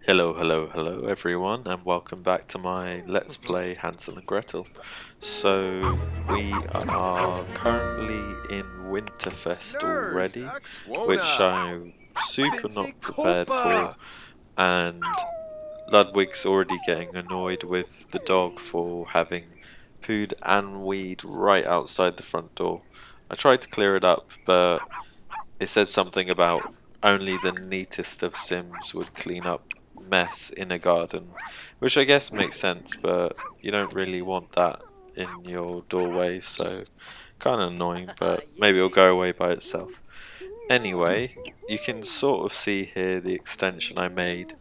Hello, hello, hello everyone, and welcome back to my Let's Play Hansel and Gretel. So, we are currently in Winterfest already, which I'm super not prepared for, and Ludwig's already getting annoyed with the dog for having pooed and weed right outside the front door. I tried to clear it up, but it said something about only the neatest of Sims would clean up mess in a garden, which I guess makes sense, but you don't really want that in your doorway, so kind of annoying, but maybe it'll go away by itself. Anyway, you can sort of see here the extension I made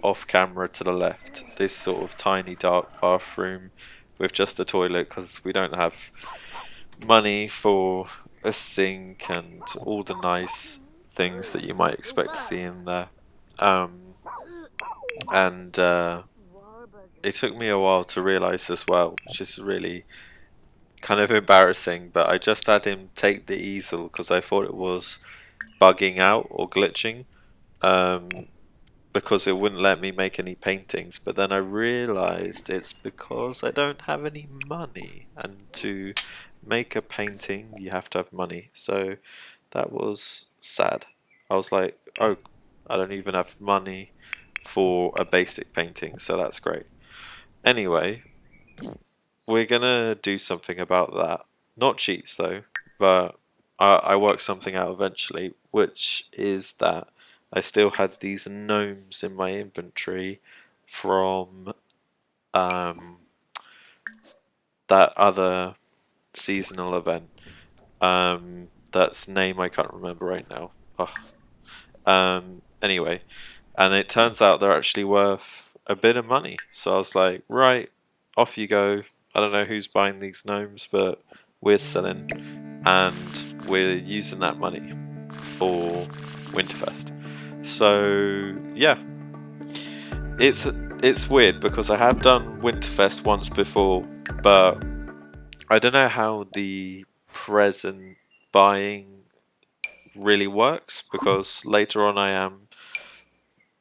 off camera to the left. This sort of tiny dark bathroom with just a toilet because we don't have money for a sink and all the nice things that you might expect to see in there. Um, and it took me a while to realise as well, which is really kind of embarrassing, but I just had him take the easel because I thought it was bugging out or glitching. Um, because it wouldn't let me make any paintings, but then I realized it's because I don't have any money, and to make a painting you have to have money, so that was sad. I was like, oh, I don't even have money for a basic painting, so that's great. Anyway, we're gonna do something about that. Not cheats though, but I worked something out eventually, which is that I still had these gnomes in my inventory from um, that other seasonal event. That's name I can't remember right now. Ugh. Anyway, and it turns out they're actually worth a bit of money. So I was like, right, off you go. I don't know who's buying these gnomes, but we're selling, and we're using that money for Winterfest. So yeah, it's weird because I have done Winterfest once before, but I don't know how the present buying really works because later on I am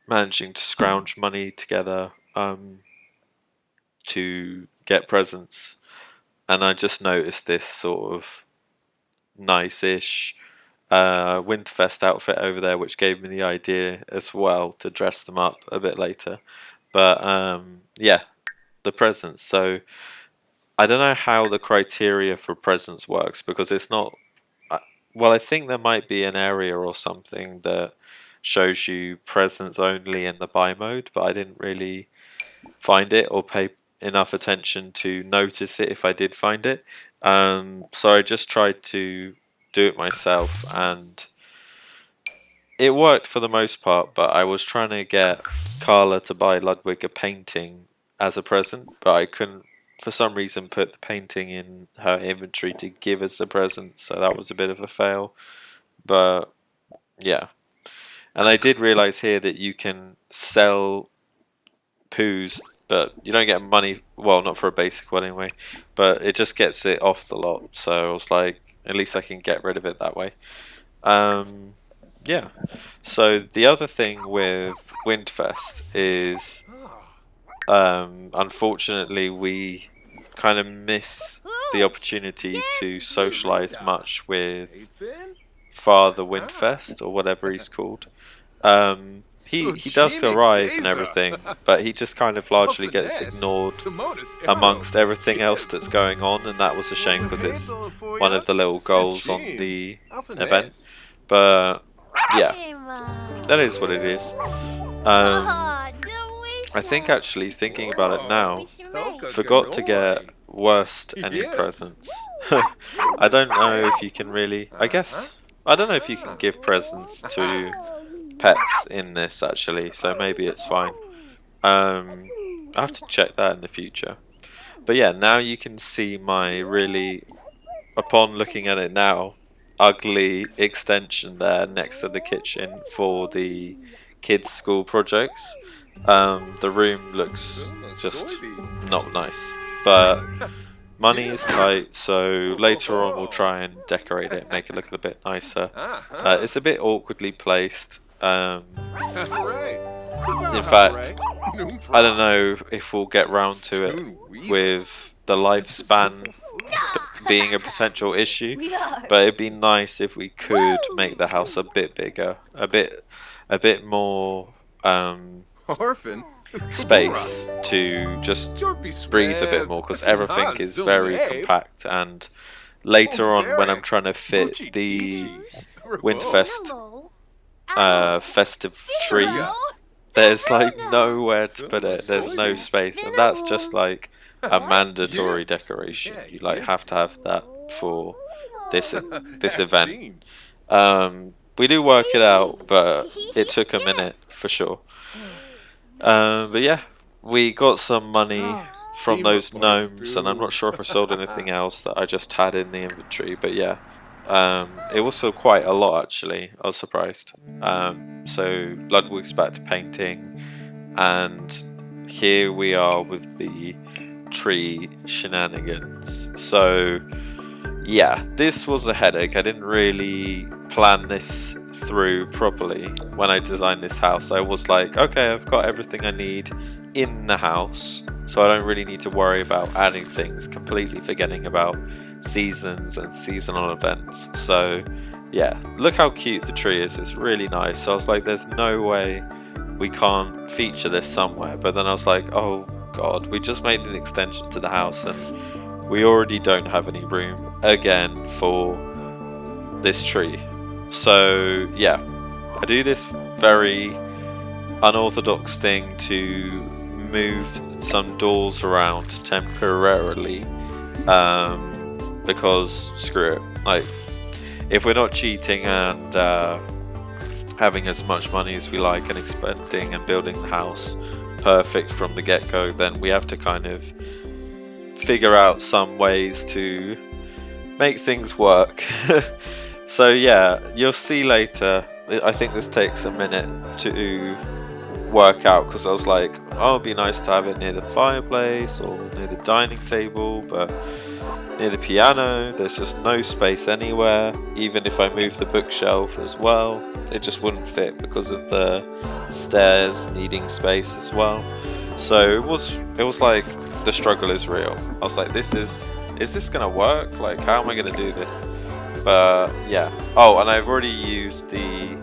managing to scrounge money together to get presents, and I just noticed this sort of nice-ish Winterfest outfit over there, which gave me the idea as well to dress them up a bit later. But yeah, the presents. So I don't know how the criteria for presents works because it's not. Well, I think there might be an area or something that shows you presents only in the buy mode, but I didn't really find it or pay enough attention to notice it if I did find it. So I just tried to do it myself, and it worked for the most part. But I was trying to get Carla to buy Ludwig a painting as a present, but I couldn't for some reason put the painting in her inventory to give as a present, so that was a bit of a fail. But yeah, and I did realize here that you can sell poos, but you don't get money. Well, not for a basic one anyway, but it just gets it off the lot. So I was like, at least I can get rid of it that way. Um, yeah. So the other thing with Windfest is, unfortunately, we kind of miss the opportunity to socialize much with Father Windfest or whatever he's called. He does arrive and everything, but he just kind of largely gets ignored amongst everything else that's going on, and that was a shame because it's one of the little goals on the event. But yeah, that is what it is. I think actually thinking about it now, forgot to get worst any presents. I don't know if you can really. I don't know if you can give presents to pets in this actually, so maybe it's fine. I have to check that in the future. But yeah, now you can see my really, upon looking at it now, ugly extension there next to the kitchen for the kids' school projects. The room looks just not nice, but money is tight, so later on we'll try and decorate it, make it look a bit nicer. It's a bit awkwardly placed. In fact, I don't know if we'll get round to it with the lifespan being a potential issue, but it'd be nice if we could make the house a bit bigger, a bit more space to just breathe a bit more, because everything is very compact. And later on, when I'm trying to fit the Winterfest festive tree, there's like nowhere to put it. There's no space, and that's just like a mandatory decoration. You like have to have that for this event. We do work it out, but it took a minute for sure. But yeah, we got some money from those gnomes, and I'm not sure if I sold anything else that I just had in the inventory, but yeah, it was still quite a lot actually. I was surprised. So Ludwig's back to painting, and here we are with the tree shenanigans. So yeah, this was a headache. I didn't really plan this through properly when I designed this house. I was like, okay, I've got everything I need in the house, so I don't really need to worry about adding things, completely forgetting about seasons and seasonal events. So yeah, look how cute the tree is. It's really nice. So I was like, there's no way we can't feature this somewhere. But then I was like, oh god, we just made an extension to the house and we already don't have any room again for this tree. So yeah, I do this very unorthodox thing to move some doors around temporarily, because screw it, like if we're not cheating and having as much money as we like and expanding and building the house perfect from the get-go, then we have to kind of figure out some ways to make things work. So yeah, you'll see later. I think this takes a minute to work out, because I was like, oh, it'd be nice to have it near the fireplace or near the dining table, but near the piano there's just no space anywhere. Even if I move the bookshelf as well, it just wouldn't fit because of the stairs needing space as well. So it was like the struggle is real. I was like, is this gonna work? Like, how am I gonna do this? But yeah. Oh, and I've already used the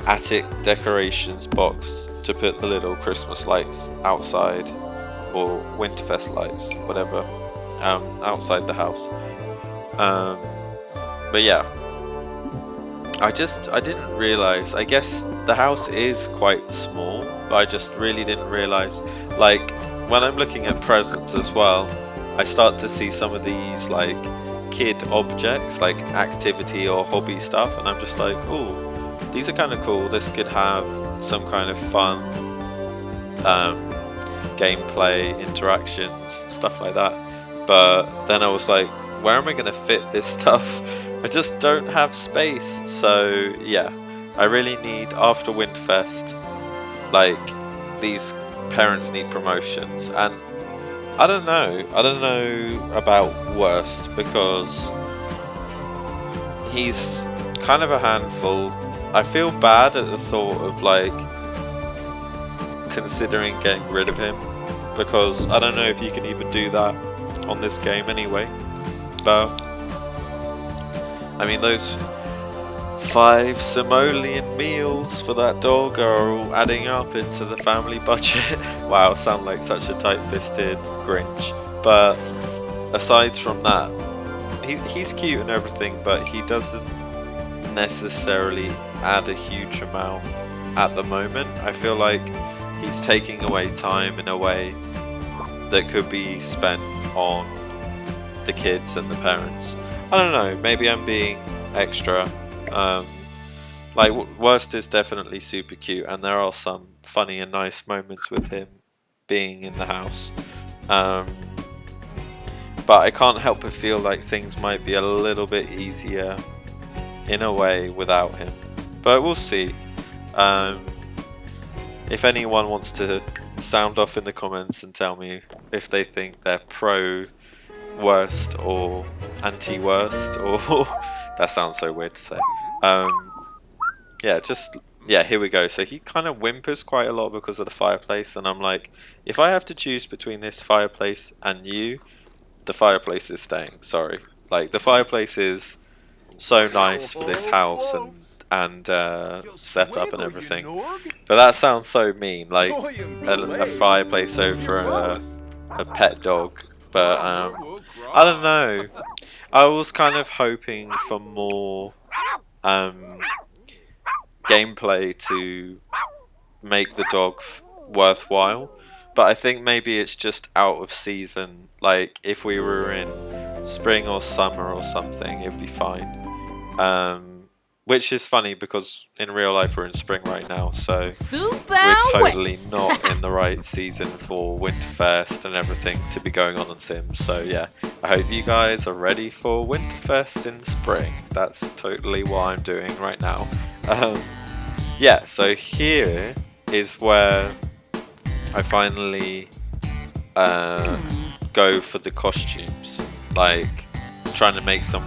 attic decorations box to put the little Christmas lights outside, or Winterfest lights, whatever, outside the house. But yeah, I didn't realize. I guess the house is quite small, but I just really didn't realize. Like when I'm looking at presents as well, I start to see some of these like kid objects, like activity or hobby stuff, and I'm just like, oh, these are kind of cool. This could have some kind of fun gameplay interactions, stuff like that. But then I was like, where am I going to fit this stuff? I just don't have space. So yeah, I really need, after Winterfest, like, these parents need promotions. And I don't know about worst, because he's kind of a handful. I feel bad at the thought of like considering getting rid of him, because I don't know if you can even do that on this game anyway. But I mean, those 5 simoleon meals for that dog are all adding up into the family budget. Wow, I sound like such a tight-fisted Grinch. But aside from that, he's cute and everything, but he doesn't necessarily add a huge amount at the moment. I feel like he's taking away time in a way that could be spent on the kids and the parents. I don't know, maybe I'm being extra. Like, worst is definitely super cute, and there are some funny and nice moments with him being in the house. But I can't help but feel like things might be a little bit easier in a way without him. But we'll see. If anyone wants to sound off in the comments and tell me if they think they're pro worst or anti worst, or that sounds so weird to say. Yeah, just yeah, here we go. So he kind of whimpers quite a lot because of the fireplace, and I'm like, if I have to choose between this fireplace and you, the fireplace is staying. Sorry, like the fireplace is so nice for this house and setup and everything. But that sounds so mean, like a fireplace over a pet dog. But I don't know. I was kind of hoping for more gameplay to make the dog worthwhile. But I think maybe it's just out of season. Like if we were in spring or summer or something, it'd be fine. Which is funny because in real life we're in spring right now, so we're totally not in the right season for Winterfest and everything to be going on Sims. So yeah, I hope you guys are ready for Winterfest in spring. That's totally what I'm doing right now. Yeah, so here is where I finally go for the costumes, like trying to make some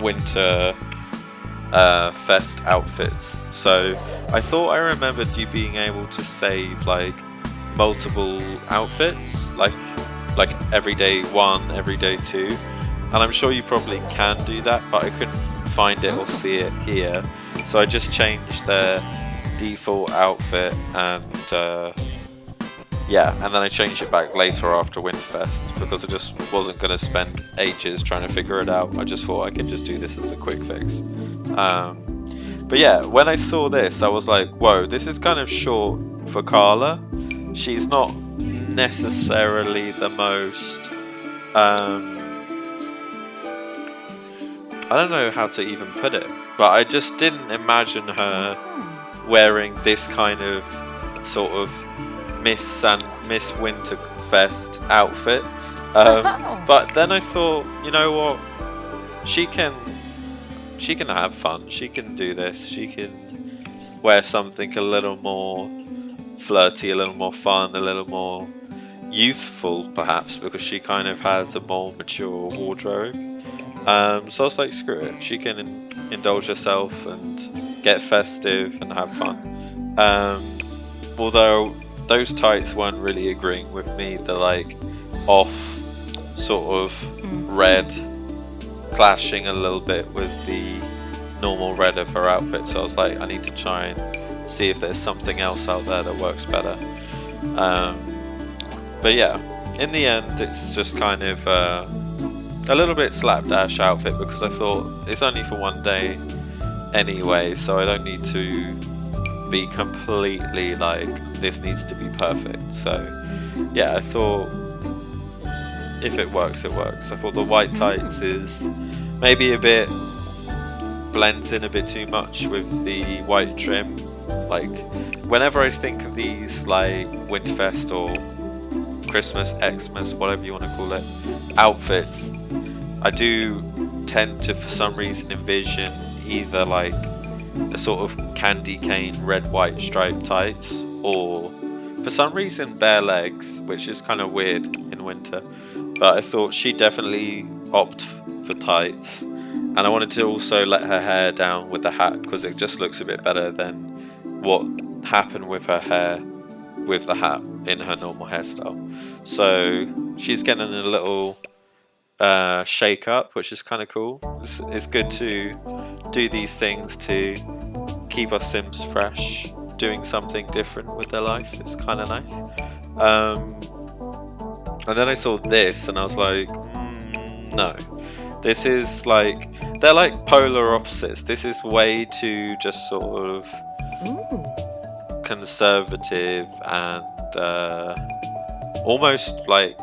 winter fest outfits. So I thought I remembered you being able to save like multiple outfits, like everyday 1, everyday 2, and I'm sure you probably can do that, but I couldn't find it or see it here, so I just changed the default outfit and yeah, and then I changed it back later after Winterfest because I just wasn't going to spend ages trying to figure it out. I just thought I could just do this as a quick fix. But yeah, when I saw this, I was like, whoa, this is kind of short for Carla. She's not necessarily the most... I don't know how to even put it, but I just didn't imagine her wearing this kind of sort of Miss Winterfest outfit. But then I thought, you know what? She can have fun. She can do this. She can wear something a little more flirty, a little more fun, a little more youthful, perhaps, because she kind of has a more mature wardrobe. So I was like, screw it. She can indulge herself and get festive and have fun. Although those tights weren't really agreeing with me. They're like off sort of red, clashing a little bit with the normal red of her outfit. So I was like, I need to try and see if there's something else out there that works better. But yeah, in the end, it's just kind of a little bit slapdash outfit because I thought it's only for one day anyway, so I don't need to be completely like this needs to be perfect. So yeah, I thought if it works, it works. I thought the white tights is maybe a bit blends in a bit too much with the white trim. Like whenever I think of these like Winterfest or Christmas, Xmas, whatever you want to call it, outfits, I do tend to for some reason envision either like a sort of candy cane red white striped tights, or for some reason bare legs, which is kind of weird in winter. But I thought she'd definitely opt for tights, and I wanted to also let her hair down with the hat because it just looks a bit better than what happened with her hair with the hat in her normal hairstyle. So she's getting a little shake up, which is kind of cool. It's good to do these things to keep our Sims fresh, doing something different with their life. It's kind of nice. And then I saw this and I was like, no, this is like, they're like polar opposites. This is way too just sort of conservative and almost like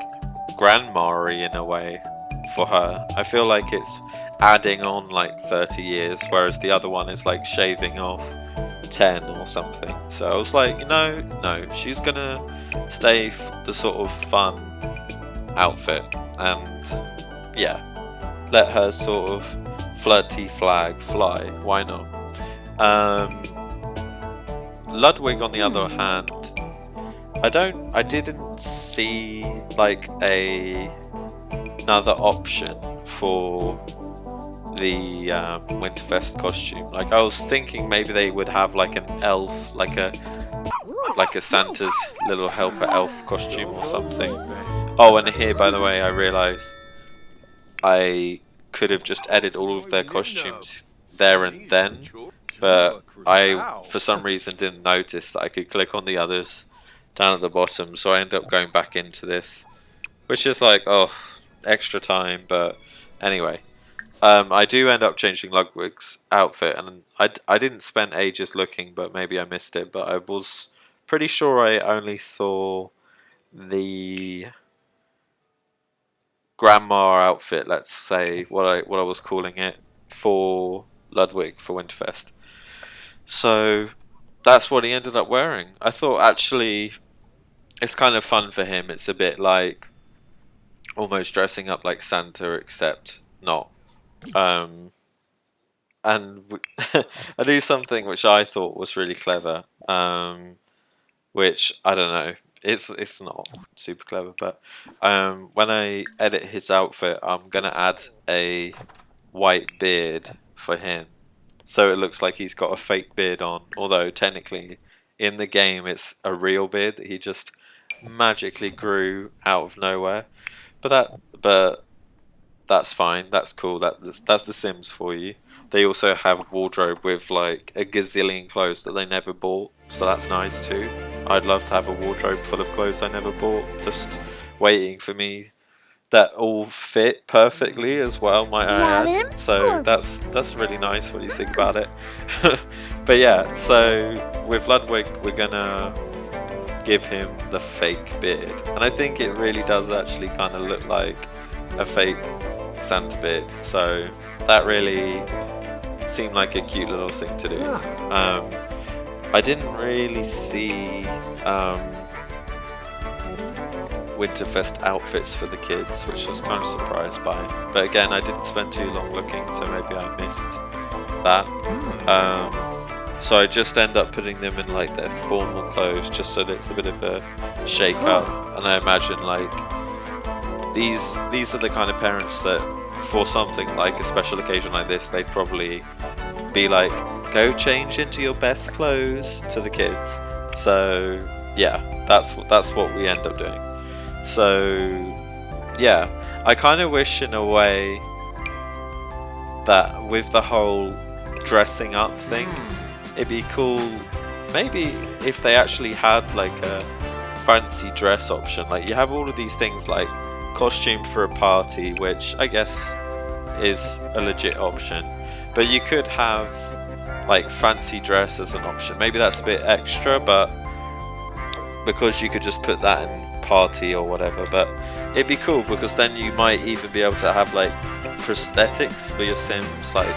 grandma-y in a way for her. I feel like it's adding on like 30 years, whereas the other one is like shaving off 10 or something. So I was like, no, she's gonna stay the sort of fun outfit, and yeah, let her sort of flirty flag fly. Why not? Ludwig, on the other hand, I didn't see like another option for the Winterfest costume. Like I was thinking maybe they would have like an elf, like a Santa's little helper elf costume or something. Oh, and here, by the way, I realised I could have just edited all of their costumes there and then, but I, for some reason, didn't notice that I could click on the others down at the bottom, so I ended up going back into this, which is like, oh, extra time, but anyway. I do end up changing Ludwig's outfit, and I didn't spend ages looking, but maybe I missed it, but I was pretty sure I only saw the grandma outfit, let's say, what I was calling it, for Ludwig for Winterfest. So that's what he ended up wearing. I thought actually it's kind of fun for him. It's a bit like almost dressing up like Santa, except not. And I do something which I thought was really clever, which I don't know. It's not super clever, but when I edit his outfit, I'm gonna add a white beard for him, so it looks like he's got a fake beard on. Although technically, in the game, it's a real beard that he just magically grew out of nowhere. But that's fine. That's cool. That's The Sims for you. They also have a wardrobe with like a gazillion clothes that they never bought, so that's nice too. I'd love to have a wardrobe full of clothes I never bought, just waiting for me, that all fit perfectly as well, might I add. So that's really nice. What do you think about it? But yeah, so with Ludwig, we're gonna give him the fake beard, and I think it really does actually kind of look like a fake Santa beard, so that really seemed like a cute little thing to do. I didn't really see Winterfest outfits for the kids, which I was kind of surprised by, but again, I didn't spend too long looking, so maybe I missed that. So I just end up putting them in like their formal clothes, just so that it's a bit of a shake up. And I imagine like these are the kind of parents that for something like a special occasion like this, they'd probably be like, go change into your best clothes to the kids. So yeah, that's what we end up doing. So yeah, I kind of wish in a way that with the whole dressing up thing, it'd be cool maybe if they actually had like a fancy dress option. Like you have all of these things like costume for a party, which I guess is a legit option, but you could have like fancy dress as an option. Maybe that's a bit extra, but because you could just put that in party or whatever. But it'd be cool because then you might even be able to have like prosthetics for your Sims, like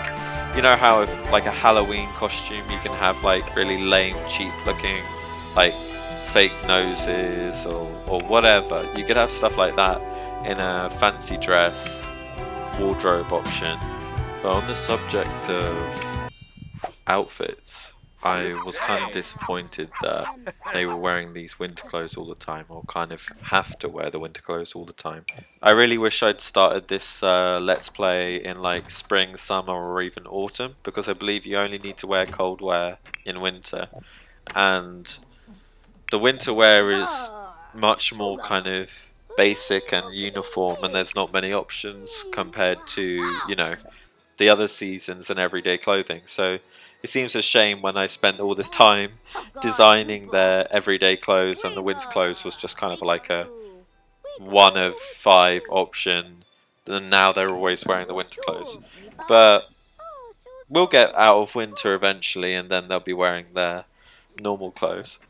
you know how if like a Halloween costume you can have like really lame, cheap looking like fake noses or whatever. You could have stuff like that in a fancy dress wardrobe option. But on the subject of outfits, I was kind of disappointed that they were wearing these winter clothes all the time, or kind of have to wear the winter clothes all the time. I really wish I'd started this Let's Play in like spring, summer, or even autumn, because I believe you only need to wear cold wear in winter, and the winter wear is much more kind of basic and uniform, and there's not many options compared to, you know, the other seasons and everyday clothing. So it seems a shame when I spent all this time designing their everyday clothes and the winter clothes was just kind of like a 1 of 5 option, and now they're always wearing the winter clothes. But we'll get out of winter eventually, and then they'll be wearing their normal clothes.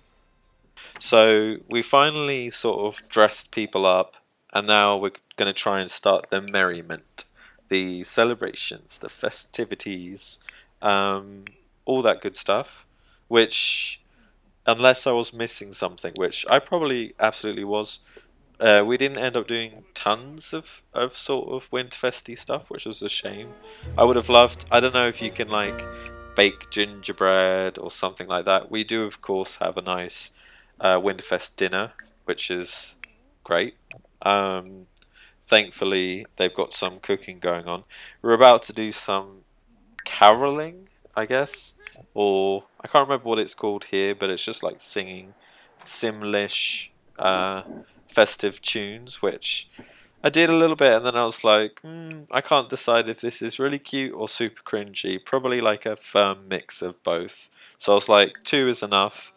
So we finally sort of dressed people up, and now we're going to try and start the merriment, the celebrations, the festivities, all that good stuff, which, unless I was missing something, which I probably absolutely was, we didn't end up doing tons of sort of Winterfesty stuff, which was a shame. I would have loved, I don't know if you can like bake gingerbread or something like that. We do of course have a nice Winterfest dinner, which is great. thankfully they've got some cooking going on. We're about to do some caroling, I guess, or I can't remember what it's called here, but it's just like singing Simlish festive tunes, which I did a little bit, and then I was like, I can't decide if this is really cute or super cringy. Probably like a firm mix of both. So I was like, two is enough,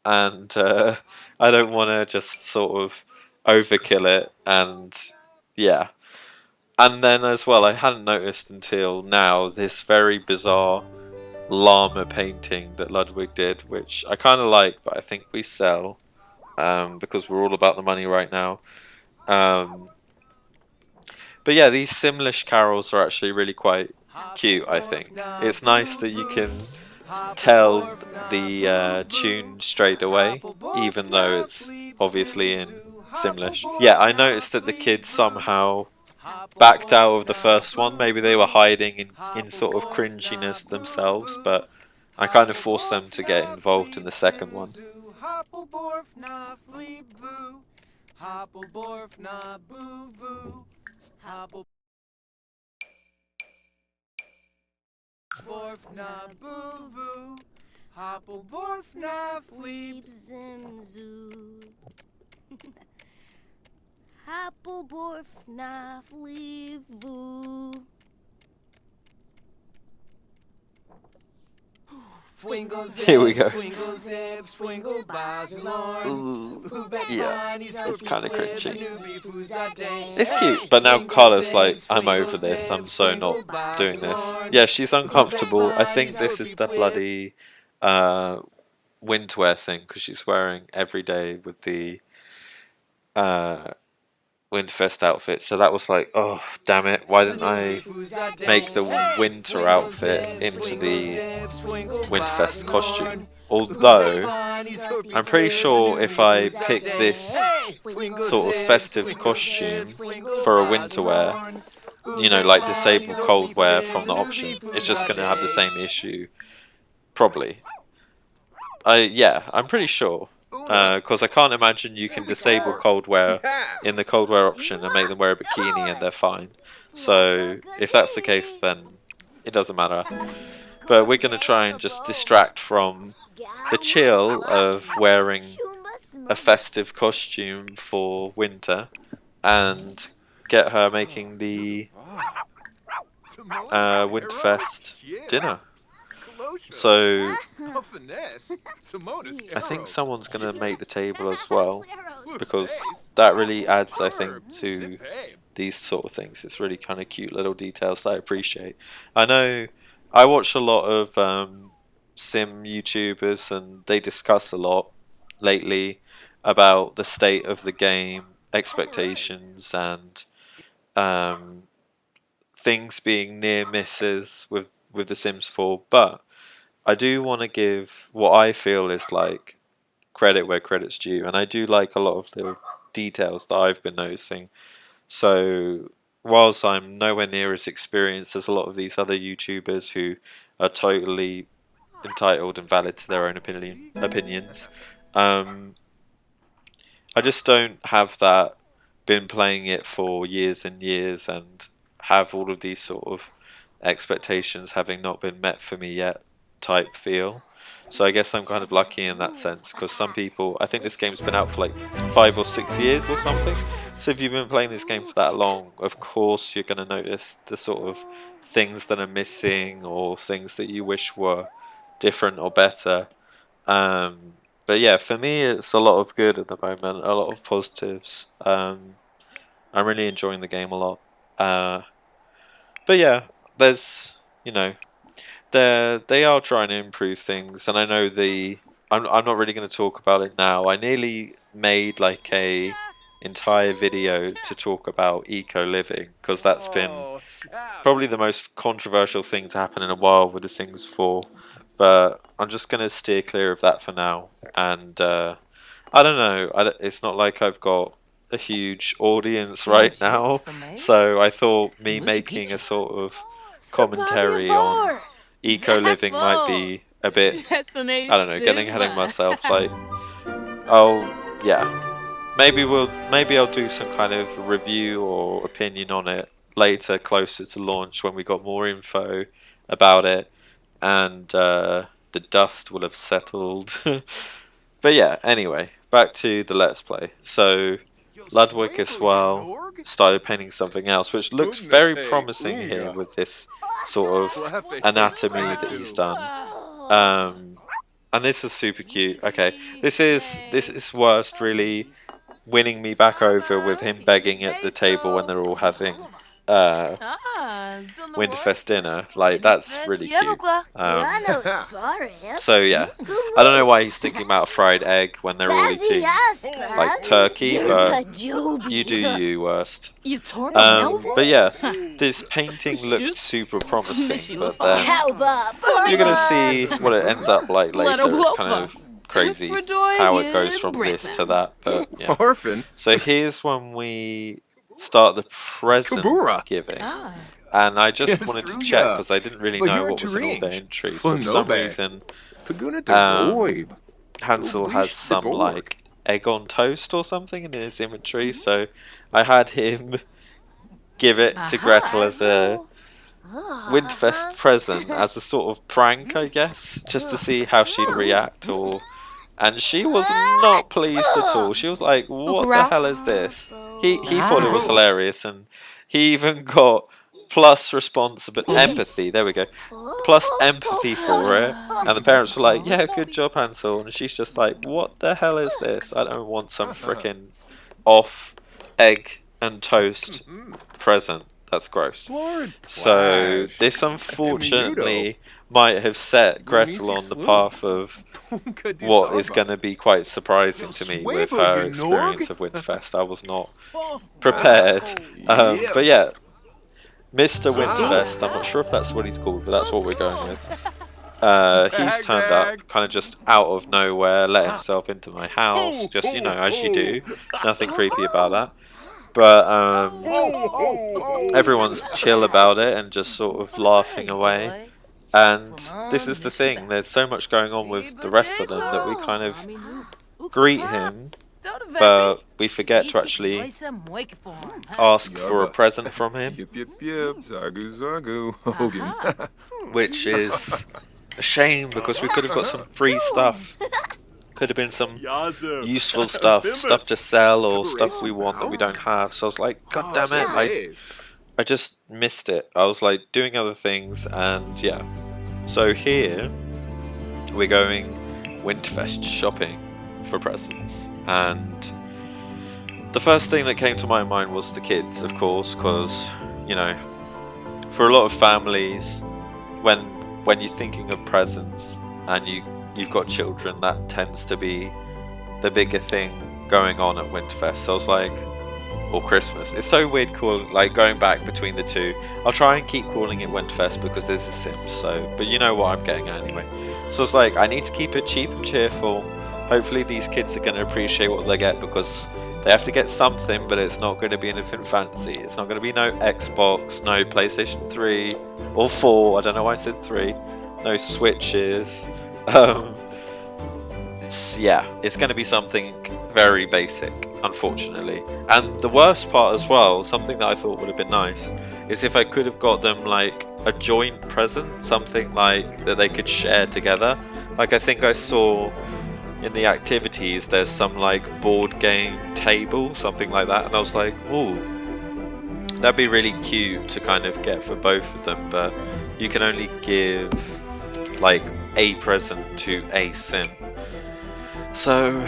and I don't want to just sort of overkill it, and yeah. And then as well, I hadn't noticed until now this very bizarre llama painting that Ludwig did, which I kind of like, but I think we sell because we're all about the money right now. But yeah, these Simlish carols are actually really quite cute, I think. It's nice that you can tell the tune straight away, even though it's obviously in Simlish. Yeah, I noticed that the kids somehow backed out of the first one. Maybe they were hiding in sort of cringiness themselves, but I kind of forced them to get involved in the second one. Here we go. Ooh, yeah, it's kind of cringy. It's cute, but now Carla's like, I'm over this, I'm so not doing this. Yeah, she's uncomfortable. I think this is the bloody windwear thing, because she's wearing every day with the Winterfest outfit. So that was like, oh, damn it, why didn't I make the winter outfit into the Winterfest costume? Although, I'm pretty sure if I pick this sort of festive costume for a winter wear, you know, like disable cold wear from the option, it's just going to have the same issue. Probably. Yeah, I'm pretty sure. Because I can't imagine you can disable cold wear in the cold wear option and make them wear a bikini and they're fine. So if that's the case, then it doesn't matter. But we're going to try and just distract from the chill of wearing a festive costume for winter and get her making the Winterfest dinner. So I think someone's going to make the table as well, because that really adds, I think, to these sort of things. It's really kind of cute little details that I appreciate. I know I watch a lot of sim YouTubers, and they discuss a lot lately about the state of the game, expectations, and things being near misses with The Sims 4, but I do want to give what I feel is like credit where credit's due, and I do like a lot of little details that I've been noticing. So whilst I'm nowhere near as experienced as a lot of these other YouTubers who are totally entitled and valid to their own opinions, I just don't have that been playing it for years and years and have all of these sort of expectations having not been met for me yet type feel. So I guess I'm kind of lucky in that sense, because some people, I think this game's been out for like 5 or 6 years or something. So if you've been playing this game for that long, of course you're going to notice the sort of things that are missing or things that you wish were different or better. But yeah, for me it's a lot of good at the moment, a lot of positives. I'm really enjoying the game a lot. But yeah, there's, you know, they are trying to improve things, and I know I'm not really going to talk about it now. I nearly made like a entire video to talk about eco living, because that's been probably the most controversial thing to happen in a while with the Sims 4. But I'm just going to steer clear of that for now. And I don't know. It's not like I've got a huge audience right now, so I thought me making a sort of commentary on eco living might be a bit, I don't know, getting ahead of myself. Like, oh yeah, maybe I'll do some kind of review or opinion on it later, closer to launch, when we got more info about it and the dust will have settled. But yeah, anyway, back to the Let's Play. So Ludwig as well started painting something else, which looks very promising here with this sort of anatomy that he's done. And this is super cute. Okay, this is worst really winning me back over with him begging at the table when they're all having Winterfest dinner. Like, that's really cute. So yeah, I don't know why he's thinking about a fried egg when they're all eating like turkey, but you do you, worst. But yeah, this painting looked super promising, but then you're gonna see what it ends up like later. It's kind of crazy how it goes from this to that, but yeah. So here's when we start the present giving, and I just wanted to check because I didn't really know what was in all the entries, but for some reason Hansel has some like egg on toast or something in his inventory, so I had him give it to Gretel as a Winterfest present, as a sort of prank, I guess, just to see how she'd react. And she was not pleased at all. She was like, what the hell is this? He thought it was hilarious, and he even got plus empathy, there we go, plus empathy for it. And the parents were like, yeah, good job, Hansel. And she's just like, what the hell is this? I don't want some freaking off egg and toast present. That's gross. So this unfortunately might have set Gretel on the path of what is going to be quite surprising to me with her experience of Winterfest. I was not prepared. But yeah, Mr. Winterfest, I'm not sure if that's what he's called, but that's what we're going with. He's turned up kind of just out of nowhere, let himself into my house, just, you know, as you do. Nothing creepy about that. But everyone's chill about it and just sort of laughing away. And this is the thing, there's so much going on with the rest of them that we kind of greet him, but we forget to actually ask for a present from him, which is a shame because we could have got some free stuff. Could have been some useful stuff to sell or stuff we want that we don't have. So I was like, God damn it, I just missed it. I was like doing other things, and yeah. So here we're going Winterfest shopping for presents, and the first thing that came to my mind was the kids, of course, because, you know, for a lot of families, when you're thinking of presents and you've got children, that tends to be the bigger thing going on at Winterfest. So I was like, or Christmas. It's so weird like going back between the two. I'll try and keep calling it Winterfest because there's a Sims, so, but you know what I'm getting at anyway. So it's like, I need to keep it cheap and cheerful. Hopefully these kids are going to appreciate what they get, because they have to get something, but it's not going to be anything fancy. It's not going to be no Xbox, no PlayStation 3 or 4, I don't know why I said 3, no Switches. It's going to be something very basic, unfortunately. And the worst part as well, something that I thought would have been nice, is if I could have got them like a joint present, something like that they could share together. Like, I think I saw in the activities there's some like board game table, something like that, and I was like, ooh, that'd be really cute to kind of get for both of them, but you can only give like a present to a sim. So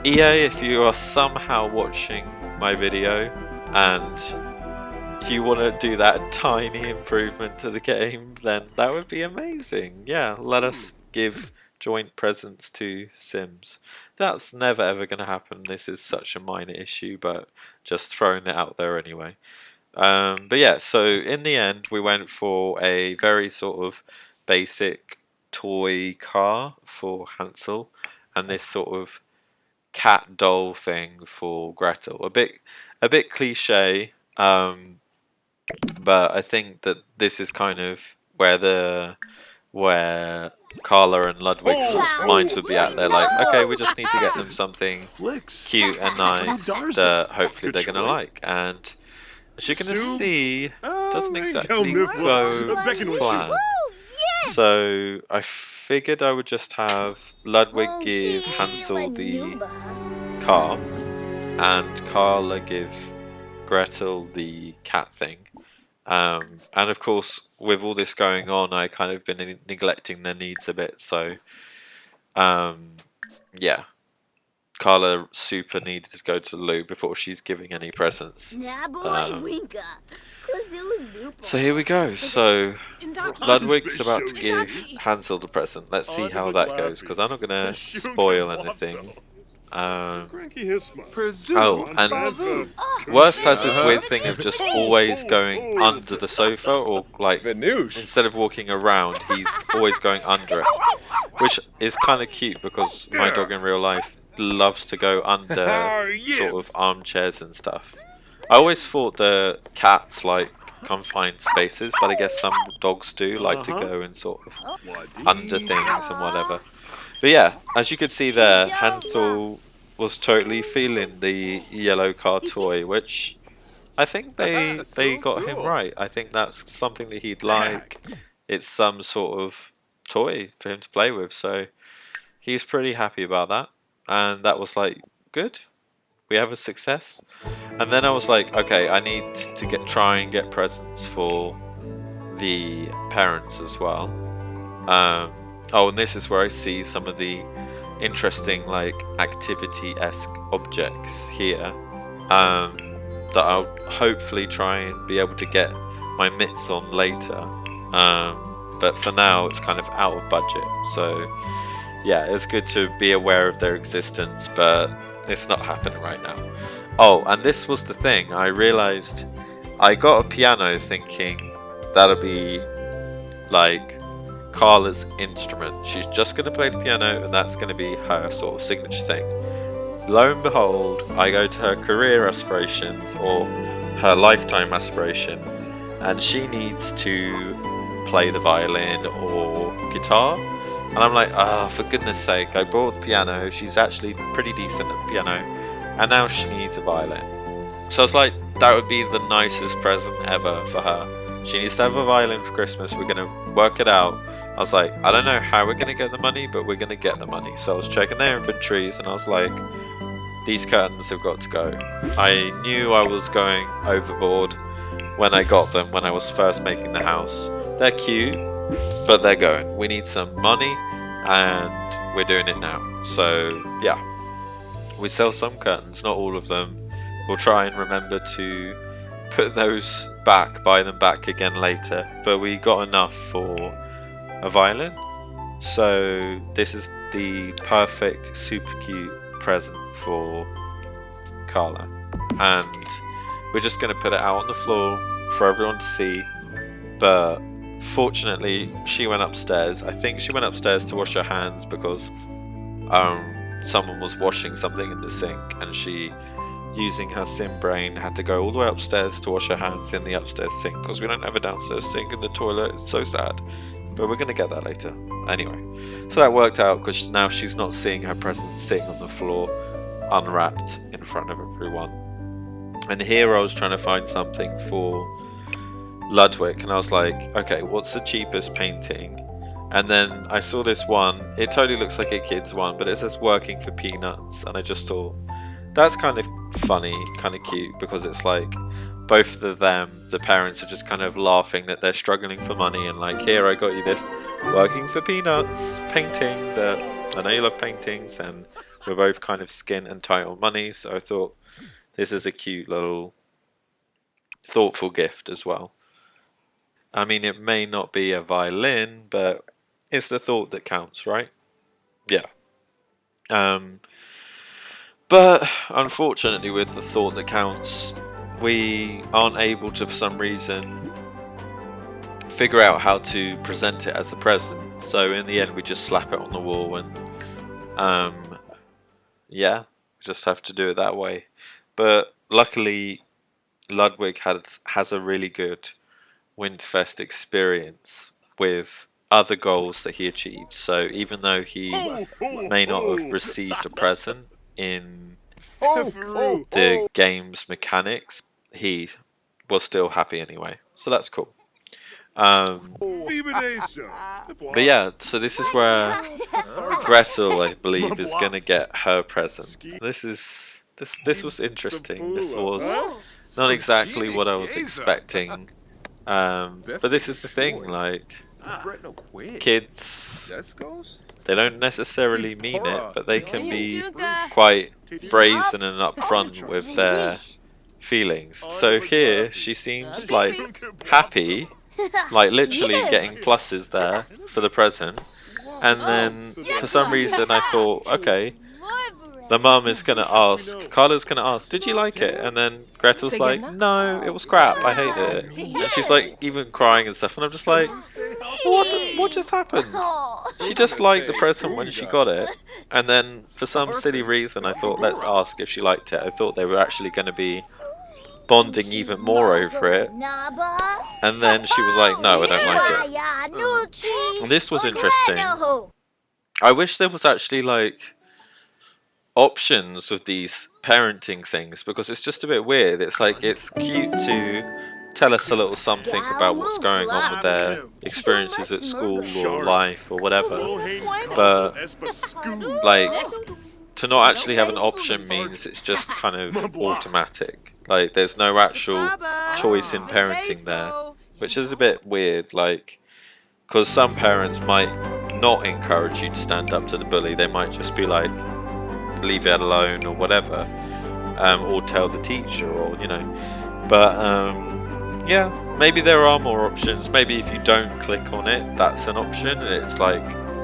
EA, if you are somehow watching my video and you want to do that tiny improvement to the game, then that would be amazing. Yeah, let us give joint presents to Sims. That's never ever going to happen. This is such a minor issue, but just throwing it out there anyway. But yeah, so in the end we went for a very sort of basic toy car for Hansel, and this sort of cat doll thing for Gretel. A bit cliche, but I think that this is kind of where Carla and Ludwig's minds would be out there like, okay, we just need to get them something cute and nice that hopefully they're gonna like. And as you're gonna see, doesn't exactly go to plan. So I figured I would just have Ludwig give Hansel the car and Carla give Gretel the cat thing. And of course, with all this going on, I kind of been neglecting their needs a bit. So, yeah, Carla super needed to go to the loo before she's giving any presents. So here we go. So Ludwig's about to give Hansel the present. Let's see how that goes, because I'm not going to spoil anything. Oh, and Worst has this weird thing of just always going under the sofa, or like instead of walking around, he's always going under it, which is kind of cute because my dog in real life loves to go under sort of armchairs and stuff. I always thought the cats like confined spaces, but I guess some dogs do like to go and sort of under things and whatever. But yeah, as you could see there, Hansel was totally feeling the yellow car toy, which I think they got him right. I think that's something that he'd like. It's some sort of toy for him to play with, so he's pretty happy about that. And that was like, good, we have a success. And then I was like, okay, I need to try and get presents for the parents as well. Oh, and this is where I see some of the interesting like activity-esque objects here that I'll hopefully try and be able to get my mitts on later. But for now it's kind of out of budget, so yeah, it's good to be aware of their existence, but it's not happening right now. Oh, and this was the thing, I realized I got a piano thinking that'll be like Carla's instrument. She's just going to play the piano and that's going to be her sort of signature thing. Lo and behold, I go to her career aspirations or her lifetime aspiration, and she needs to play the violin or guitar. And I'm like, for goodness sake, I bought the piano, she's actually pretty decent at the piano, and now she needs a violin. So I was like, that would be the nicest present ever for her. She needs to have a violin for Christmas, we're going to work it out. I was like, I don't know how we're going to get the money, but we're going to get the money. So I was checking their inventories and I was like, these curtains have got to go. I knew I was going overboard when I got them, when I was first making the house. They're cute, but they're going. We need some money and we're doing it now. So yeah, we sell some curtains, not all of them. We'll try and remember to put those back, buy them back again later. But we got enough for a violin. So this is the perfect, super cute present for Carla. And we're just going to put it out on the floor for everyone to see. But fortunately, she went upstairs. I think she went upstairs to wash her hands because someone was washing something in the sink, and she, using her sim brain, had to go all the way upstairs to wash her hands in the upstairs sink because we don't have a downstairs sink in the toilet. It's so sad, but we're going to get that later. Anyway, so that worked out because now she's not seeing her present sitting on the floor unwrapped in front of everyone. And here I was trying to find something for Ludwig, and I was like, okay, what's the cheapest painting? And then I saw this one. It totally looks like a kid's one, but it says working for peanuts, and I just thought that's kind of funny, kind of cute, because it's like both of them, the parents, are just kind of laughing that they're struggling for money, and like, here, I got you this working for peanuts painting that I know you love paintings, and we're both kind of skin and tight on money, so I thought this is a cute little thoughtful gift as well. I mean, it may not be a violin, but it's the thought that counts, right? Yeah. But unfortunately, with the thought that counts, we aren't able to, for some reason, figure out how to present it as a present. So in the end, we just slap it on the wall, and yeah, we just have to do it that way. But luckily, Ludwig has a really good Winterfest experience with other goals that he achieved. So even though he may not have received a present in the game's mechanics, he was still happy anyway. So that's cool. But yeah, so this is where Gretel, I believe, is gonna get her present. This was interesting. This was not exactly what I was expecting. But this is the thing, like, kids, they don't necessarily mean it, but they can be quite brazen and upfront with their feelings. So here, she seems like happy, like literally getting pluses there for the present. And then for some reason I thought, okay, the mum is gonna ask, Carla's gonna ask, did you like it? And then Gretel's like, no, it was crap, I hate it. And she's like even crying and stuff, and I'm just like, what just happened? She just liked the present when she got it, and then for some silly reason I thought, let's ask if she liked it. I thought they were actually gonna be bonding even more over it, and then she was like, no, I don't like it. And this was interesting. I wish there was actually like options with these parenting things, because it's just a bit weird. It's like, it's cute to tell us a little something about what's going on with their experiences at school or life or whatever, but like, to not actually have an option means it's just kind of automatic. Like, there's no actual choice in parenting there, which is a bit weird. Like, because some parents might not encourage you to stand up to the bully. They might just be like, leave it alone or whatever, or tell the teacher, or But yeah, maybe there are more options. Maybe if you don't click on it, that's an option, and it's like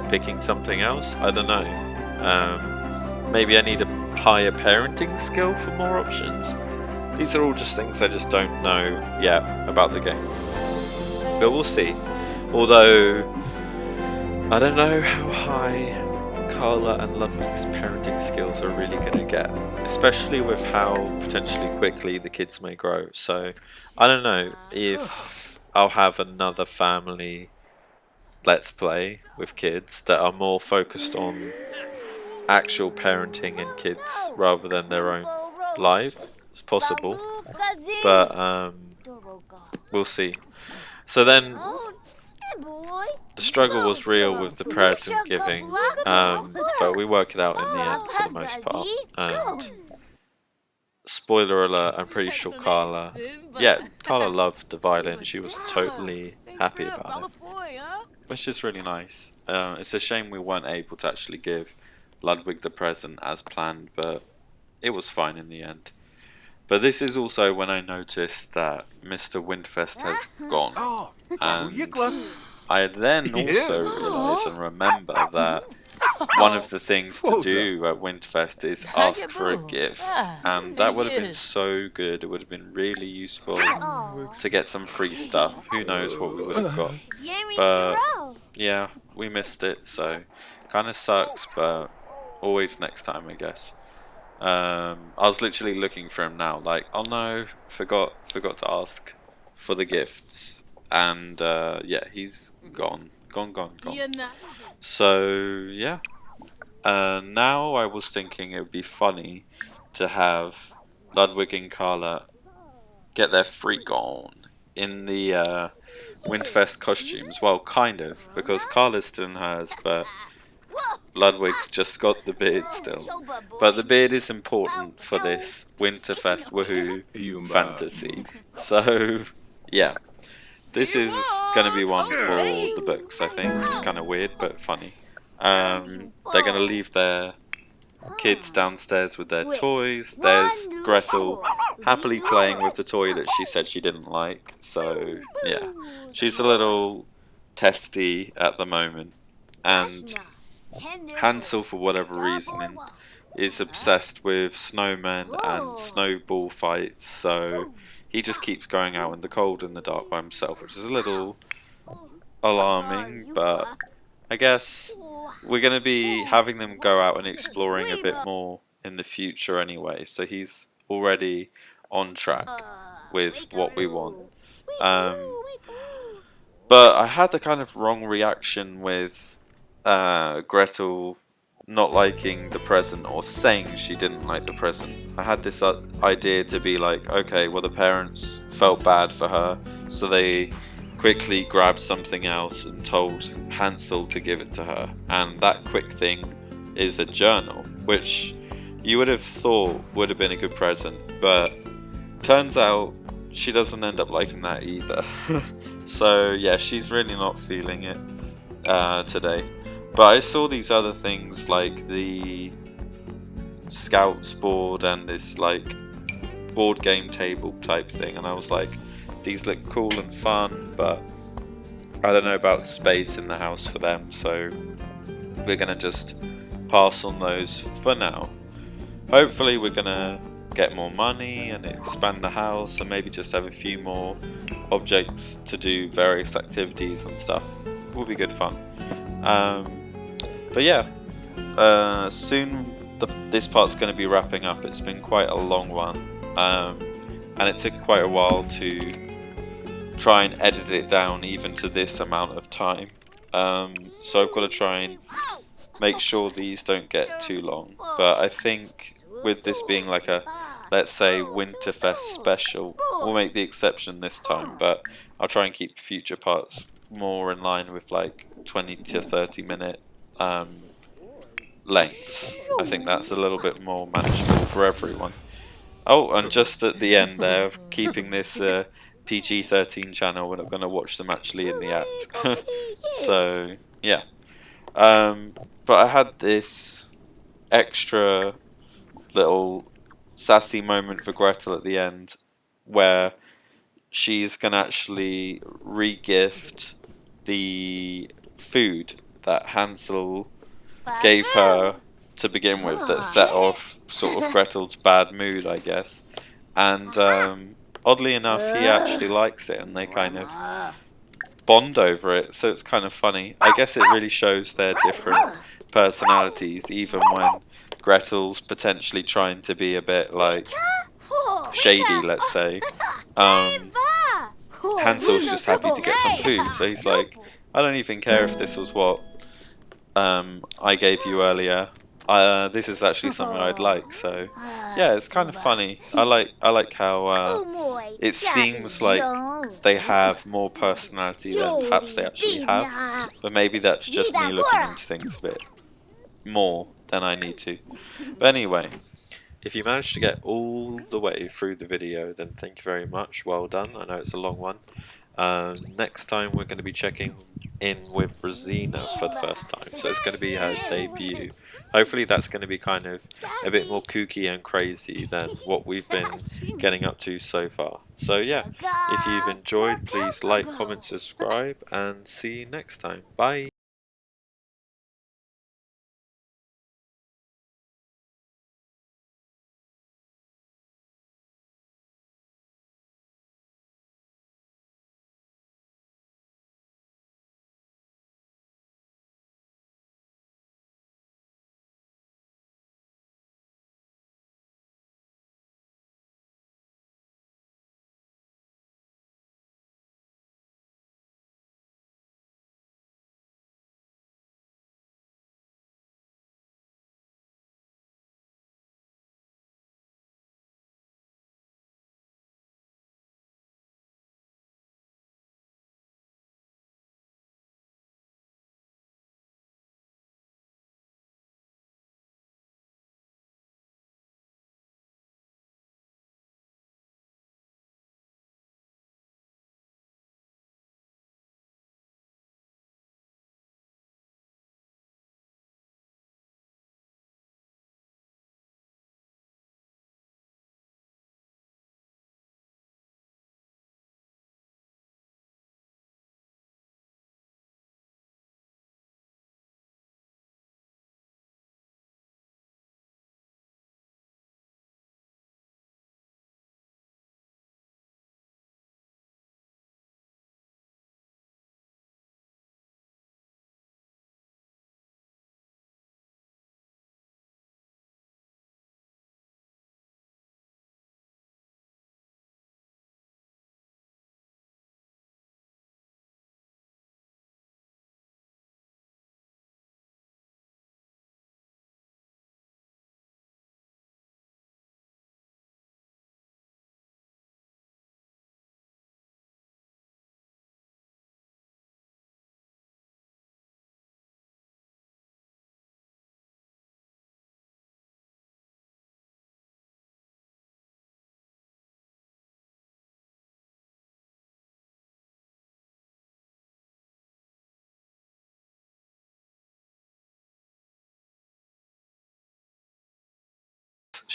picking something else. I don't know. Maybe I need a higher parenting skill for more options. These are all just things I just don't know yet about the game, but we'll see. Although I don't know how high Carla and Ludwig's parenting skills are really going to get, especially with how potentially quickly the kids may grow. So I don't know if I'll have another family let's play with kids that are more focused on actual parenting and kids rather than their own life. It's possible, but we'll see. So then the struggle was real with the present giving, but we work it out in the end for the most part. And spoiler alert, I'm pretty sure Carla loved the violin. She was totally happy about it, which is really nice. It's a shame we weren't able to actually give Ludwig the present as planned, but it was fine in the end. But this is also when I noticed that Mr. Winterfest has gone, and I then also realise and remember that one of the things to do at Winterfest is ask for a gift, and that would have been so good. It would have been really useful to get some free stuff. Who knows what we would have got, but yeah, we missed it, so kind of sucks, but always next time, I guess. I was literally looking for him now, like, oh no, forgot to ask for the gifts, and yeah, he's gone. So yeah, now I was thinking it would be funny to have Ludwig and Carla get their freak on in the Winterfest costumes. Well, kind of, because Carla's still in hers, but Ludwig's just got the beard still. But the beard is important for this Winterfest woohoo fantasy. So yeah, this is going to be one for the books, I think. It's kind of weird, but funny. They're going to leave their kids downstairs with their toys. There's Gretel happily playing with the toy that she said she didn't like. So yeah, she's a little testy at the moment. And Hansel, for whatever reason, is obsessed with snowmen and snowball fights, so he just keeps going out in the cold and the dark by himself, which is a little alarming, but I guess we're going to be having them go out and exploring a bit more in the future anyway, so he's already on track with what we want. But I had a kind of wrong reaction with Gretel not liking the present or saying she didn't like the present. I had this idea to be like, okay, well, the parents felt bad for her, so they quickly grabbed something else and told Hansel to give it to her. And that quick thing is a journal, which you would have thought would have been a good present, but turns out she doesn't end up liking that either. So yeah, she's really not feeling it today. But I saw these other things like the scouts board and this like board game table type thing, and I was like, these look cool and fun, but I don't know about space in the house for them, so we're gonna just pass on those for now. Hopefully we're gonna get more money and expand the house and maybe just have a few more objects to do various activities and stuff. Will be good fun. But yeah, soon this part's going to be wrapping up. It's been quite a long one, and it took quite a while to try and edit it down even to this amount of time. So I've got to try and make sure these don't get too long. But I think with this being like a, let's say, Winterfest special, we'll make the exception this time, but I'll try and keep future parts more in line with like 20 to 30 minute lengths. I think that's a little bit more manageable for everyone. Oh, and just at the end there, of keeping this PG-13 channel, we're not going to watch them actually in the act. So, yeah. But I had this extra little sassy moment for Gretel at the end where she's going to actually re-gift the food that Hansel gave her to begin with, that set off sort of Gretel's bad mood, I guess. And oddly enough, he actually likes it, and they kind of bond over it, so it's kind of funny. I guess it really shows their different personalities, even when Gretel's potentially trying to be a bit like shady, let's say. Hansel's just happy to get some food, so he's like, I don't even care if this was what I gave you earlier. This is actually something I'd like. So yeah, it's kind of funny. I like how it seems like they have more personality than perhaps they actually have. But maybe that's just me looking into things a bit more than I need to. But anyway, if you managed to get all the way through the video, then thank you very much. Well done. I know it's a long one. Next time we're going to be checking in with Rosina for the first time, so it's going to be her debut. Hopefully that's going to be kind of a bit more kooky and crazy than what we've been getting up to so far. So yeah, if you've enjoyed, please like, comment, subscribe, and see you next time. Bye!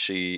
she